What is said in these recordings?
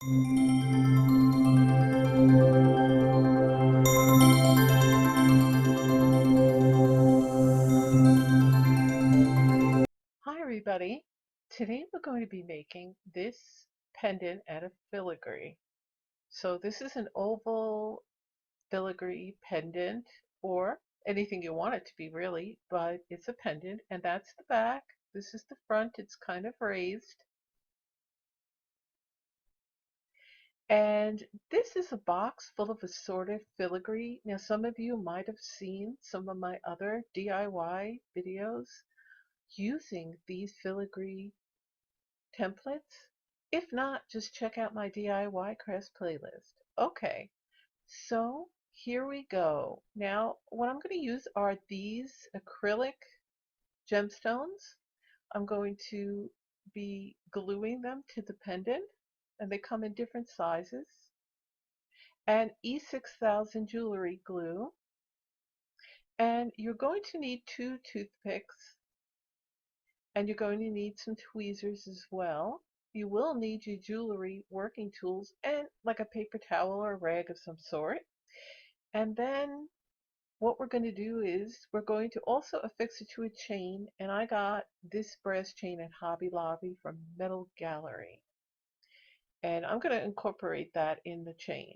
Hi everybody. Today we're going to be making this pendant out of filigree. So this is an oval filigree pendant, or anything you want it to be really, but it's a pendant, and that's the back. This is the front. It's kind of raised. And this is a box full of assorted filigree. Now some of you might have seen some of my other DIY videos using these filigree templates. If not, just check out my DIY crafts playlist. Okay, so here we go. Now, what I'm going to use are these acrylic gemstones. I'm going to be gluing them to the pendant, and they come in different sizes. And E6000 jewelry glue. And you're going to need 2 toothpicks, and you're going to need some tweezers as well. You will need your jewelry working tools and like a paper towel or a rag of some sort. And then what we're going to do is we're going to also affix it to a chain, and I got this brass chain at Hobby Lobby from Metal Gallery. And I'm going to incorporate that in the chain.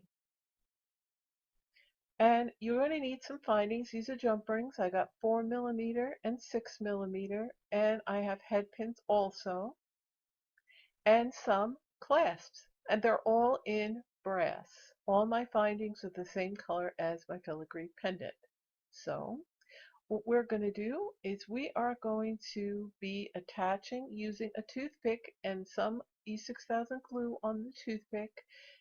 And you're going to need some findings. These are jump rings. I got 4mm and 6mm, and I have head pins also, and some clasps, and they're all in brass. All my findings are the same color as my filigree pendant. So what we're going to do is we are going to be attaching using a toothpick and some E6000 glue on the toothpick,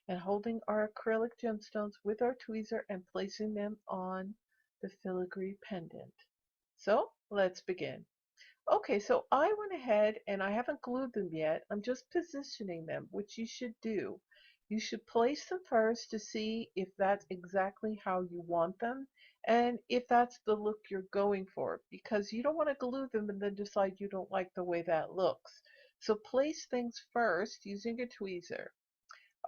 and holding our acrylic gemstones with our tweezer and placing them on the filigree pendant. So let's begin. Okay, so I went ahead and I haven't glued them yet. I'm just positioning them, which you should do. You should place them first to see if that's exactly how you want them and if that's the look you're going for, because you don't want to glue them and then decide you don't like the way that looks. So place things first using a tweezer.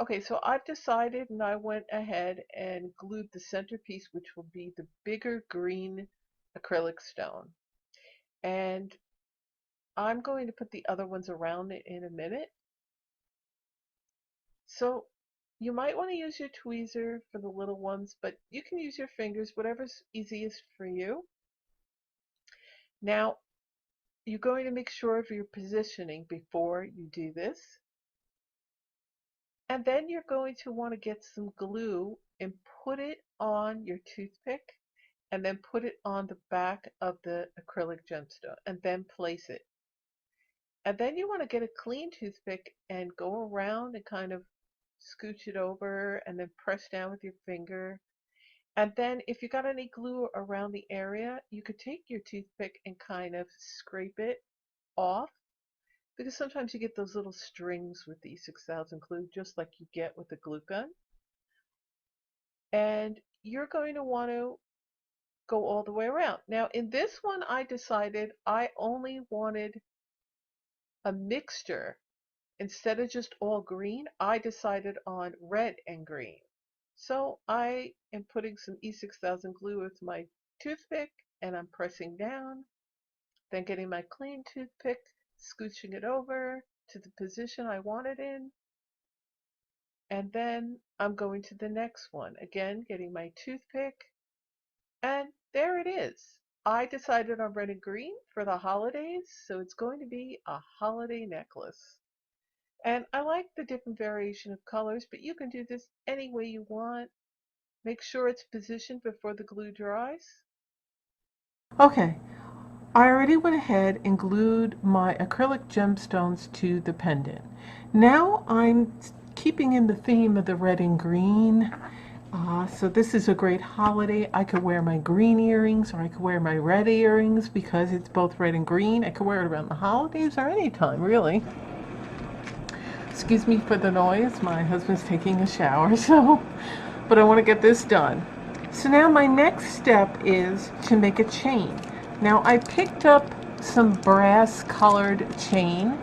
Okay, so I've decided, and I went ahead and glued the centerpiece, which will be the bigger green acrylic stone. And I'm going to put the other ones around it in a minute. So you might want to use your tweezer for the little ones, but you can use your fingers, whatever's easiest for you. Now, you're going to make sure of your positioning before you do this. And then you're going to want to get some glue and put it on your toothpick, and then put it on the back of the acrylic gemstone, and then place it. And then you want to get a clean toothpick and go around and kind of scooch it over and then press down with your finger. And then if you got any glue around the area, you could take your toothpick and kind of scrape it off, because sometimes you get those little strings with the E6000 glue, just like you get with the glue gun. And you're going to want to go all the way around. Now in this one, I decided I only wanted a mixture. Instead of just all green, I decided on red and green. So I am putting some E6000 glue with my toothpick, and I'm pressing down, then getting my clean toothpick, scooching it over to the position I want it in, and then I'm going to the next one. Again, getting my toothpick, and there it is. I decided on red and green for the holidays, so it's going to be a holiday necklace. And I like the different variation of colors, but you can do this any way you want. Make sure it's positioned before the glue dries. Okay, I already went ahead and glued my acrylic gemstones to the pendant. Now I'm keeping in the theme of the red and green. So this is a great holiday. I could wear my green earrings, or I could wear my red earrings because it's both red and green. I could wear it around the holidays or anytime, really. Excuse me for the noise. My husband's taking a shower, but I want to get this done. So now my next step is to make a chain. Now I picked up some brass colored chain,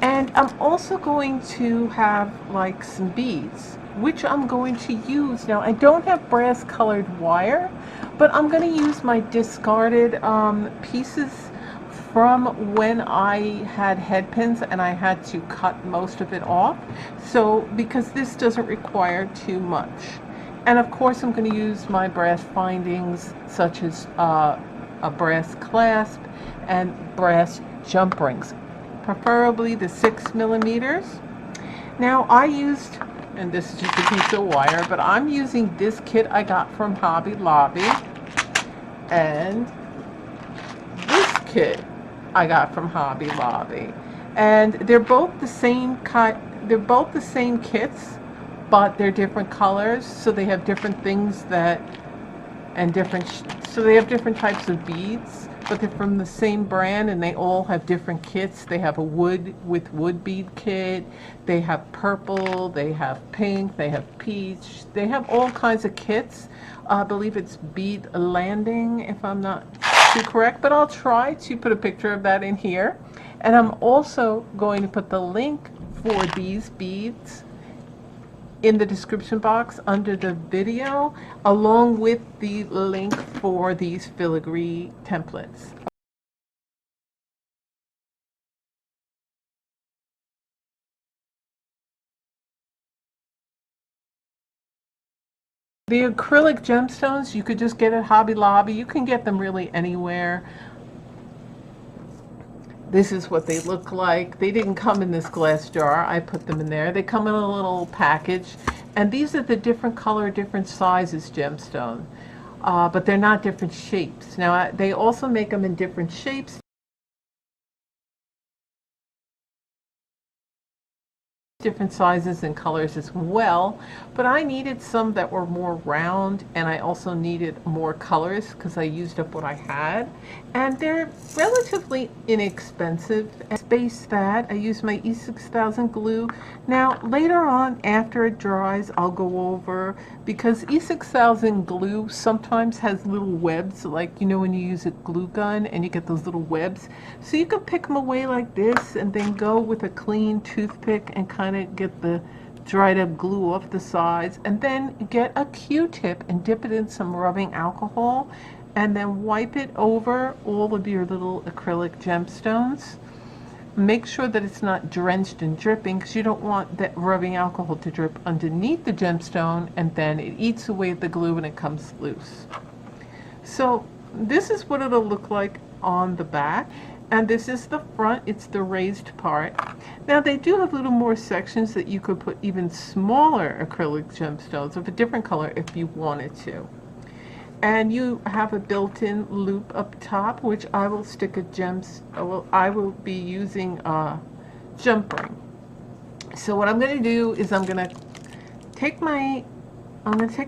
And I'm also going to have like some beads, which I'm going to use. Now, I don't have brass colored wire, but I'm going to use my discarded pieces from when I had head pins and I had to cut most of it off. So, because this doesn't require too much. And of course, I'm going to use my brass findings, such as a brass clasp and brass jump rings, preferably the 6 millimeters. Now I used, and this is just a piece of wire, but I'm using this kit I got from Hobby Lobby, and this kit I got from Hobby Lobby, and they're both the same kind. They're both the same kits, but they're different colors, so they have different things that and different so they have different types of beads, but they're from the same brand and they all have different kits. They have a wood with wood bead kit, they have purple, they have pink, they have peach, they have all kinds of kits. I believe it's Bead Landing, if I'm not too correct, but I'll try to put a picture of that in here. And I'm also going to put the link for these beads in the description box under the video, along with the link for these filigree templates. The acrylic gemstones you could just get at Hobby Lobby. You can get them really anywhere. This is what they look like. They didn't come in this glass jar. I put them in there. They come in a little package. And these are the different color, different sizes gemstone. But they're not different shapes. Now, they also make them in different shapes, different sizes and colors as well, but I needed some that were more round, and I also needed more colors because I used up what I had, and they're relatively inexpensive. And space that I use my E6000 glue. Now later on, after it dries, I'll go over, because E6000 glue sometimes has little webs, like you know when you use a glue gun and you get those little webs, so you can pick them away like this and then go with a clean toothpick and kind of get the dried up glue off the sides, and then get a Q-tip and dip it in some rubbing alcohol and then wipe it over all of your little acrylic gemstones. Make sure that it's not drenched and dripping, because you don't want that rubbing alcohol to drip underneath the gemstone and then it eats away at the glue and it comes loose. So this is what it'll look like on the back, and this is the front. It's the raised part. Now they do have little more sections that you could put even smaller acrylic gemstones of a different color if you wanted to. And you have a built-in loop up top, which I will stick I will be using a jump ring. So what I'm going to do is I'm going to take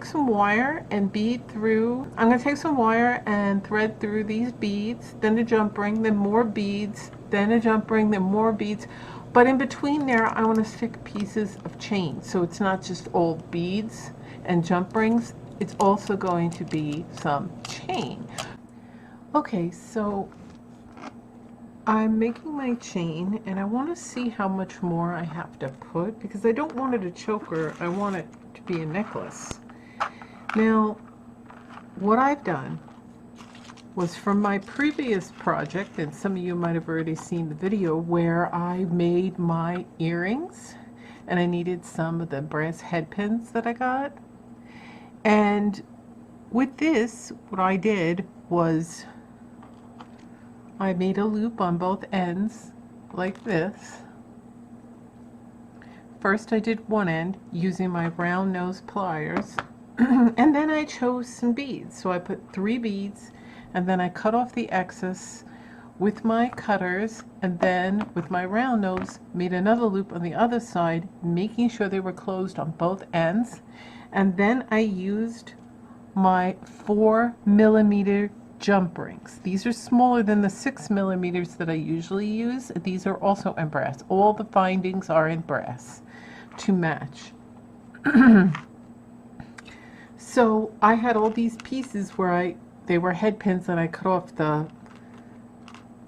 some wire and I'm going to take some wire and thread through these beads, then a jump ring, then more beads, then a jump ring, then more beads. But in between there, I want to stick pieces of chain, so it's not just all beads and jump rings. It's also going to be some chain. Okay, so I'm making my chain, and I want to see how much more I have to put, because I don't want it a choker. I want it to be a necklace. Now, what I've done was from my previous project, and some of you might have already seen the video where I made my earrings, and I needed some of the brass head pins that I got. And with this, what I did was I made a loop on both ends like this. First I did one end using my round nose pliers, and then I chose some beads. So I put 3 beads, and then I cut off the excess with my cutters, and then with my round nose made another loop on the other side, making sure they were closed on both ends. And then I used my 4mm jump rings. These are smaller than the 6mm that I usually use. These are also in brass. All the findings are in brass to match. So I had all these pieces where they were head pins, and I cut off the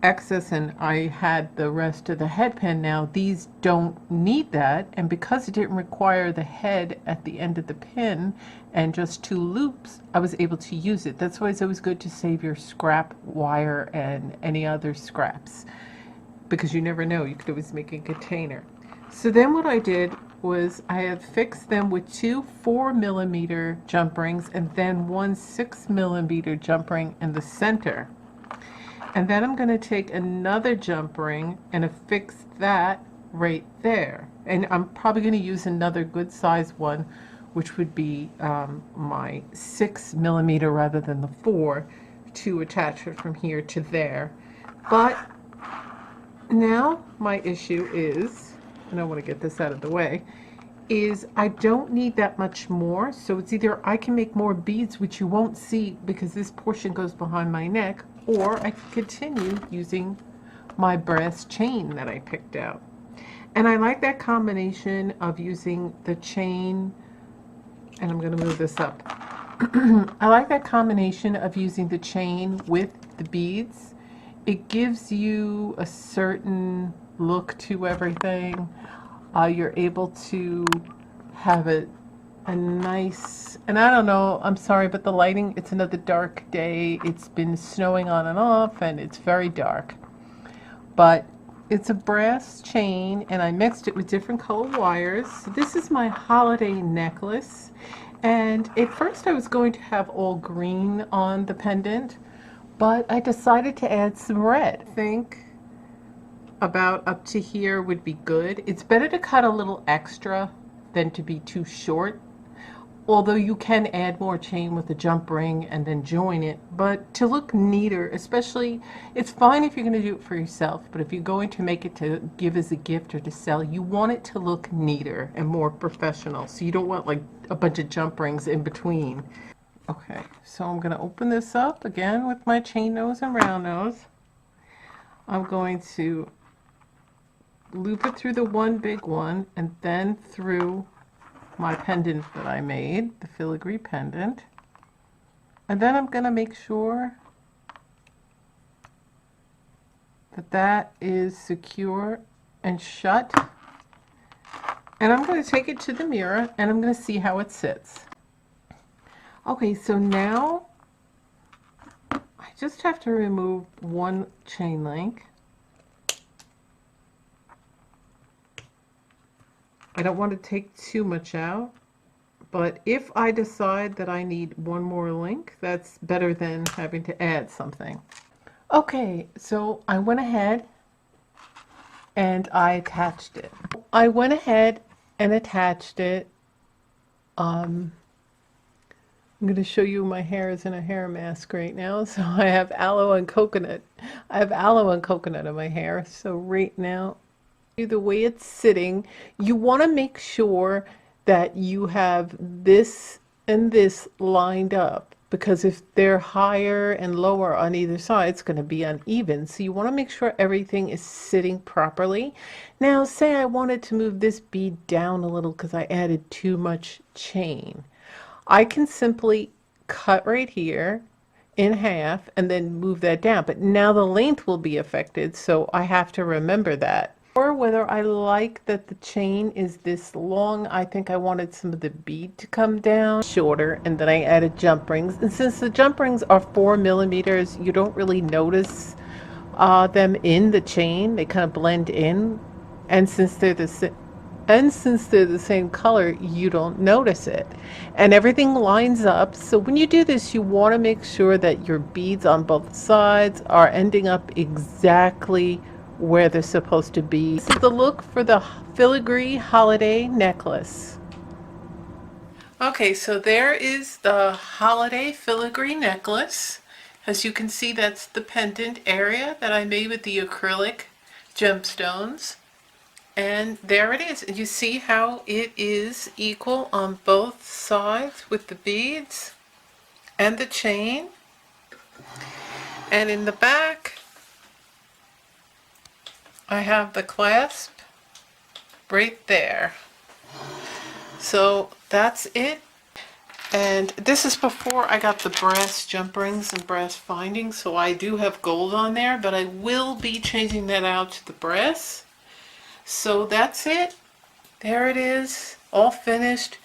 excess and I had the rest of the head pin. Now these don't need that, and because it didn't require the head at the end of the pin and just 2 loops, I was able to use it. That's why it's always good to save your scrap wire and any other scraps, because you never know, you could always make a container. So then what I did was I have fixed them with 2 4mm jump rings and then 1 6mm jump ring in the center. And then I'm going to take another jump ring and affix that right there. And I'm probably going to use another good size one, which would be my 6mm rather than the 4, to attach it from here to there. But now my issue is, and I want to get this out of the way, is I don't need that much more. So it's either I can make more beads, which you won't see because this portion goes behind my neck, or I can continue using my brass chain that I picked out. And I like that combination of using the chain, and I'm going to move this up. I like that combination of using the chain with the beads. It gives you a certain look to everything. You're able to have a nice, and I don't know, I'm sorry, but the lighting, it's another dark day. It's been snowing on and off and it's very dark. But it's a brass chain and I mixed it with different color wires. So this is my holiday necklace. And at first I was going to have all green on the pendant, but I decided to add some red. I think about up to here would be good. It's better to cut a little extra than to be too short. Although you can add more chain with a jump ring and then join it, but to look neater, especially, it's fine if you're going to do it for yourself, but if you're going to make it to give as a gift or to sell, you want it to look neater and more professional. So you don't want like a bunch of jump rings in between. Okay, so I'm going to open this up again with my chain nose and round nose. I'm going to loop it through the one big one and then through my pendant that I made, the filigree pendant. And then I'm going to make sure that that is secure and shut. And I'm going to take it to the mirror and I'm going to see how it sits. Okay, so now I just have to remove one chain link. I don't want to take too much out, but if I decide that I need one more link, that's better than having to add something. Okay, so I went ahead and I attached it. I'm going to show you my hair is in a hair mask right now. So I have aloe and coconut. I have aloe and coconut in my hair. So right now, the way it's sitting, you want to make sure that you have this and this lined up, because if they're higher and lower on either side, it's going to be uneven. So you want to make sure everything is sitting properly. Now, say I wanted to move this bead down a little because I added too much chain. I can simply cut right here in half and then move that down. But now the length will be affected, so I have to remember that. Or whether I like that the chain is this long, I think I wanted some of the bead to come down shorter, and then I added jump rings. And since the jump rings are 4mm, you don't really notice them in the chain. They kind of blend in, and since they're the same color, you don't notice it, and everything lines up. So when you do this, you want to make sure that your beads on both sides are ending up exactly where they're supposed to be. This is the look for the filigree holiday necklace. Okay, so there is the holiday filigree necklace. As you can see, that's the pendant area that I made with the acrylic gemstones. And there it is. You see how it is equal on both sides with the beads and the chain. And in the back, I have the clasp right there. So that's it. And this is before I got the brass jump rings and brass findings, so I do have gold on there, but I will be changing that out to the brass. So that's it. There it is, all finished.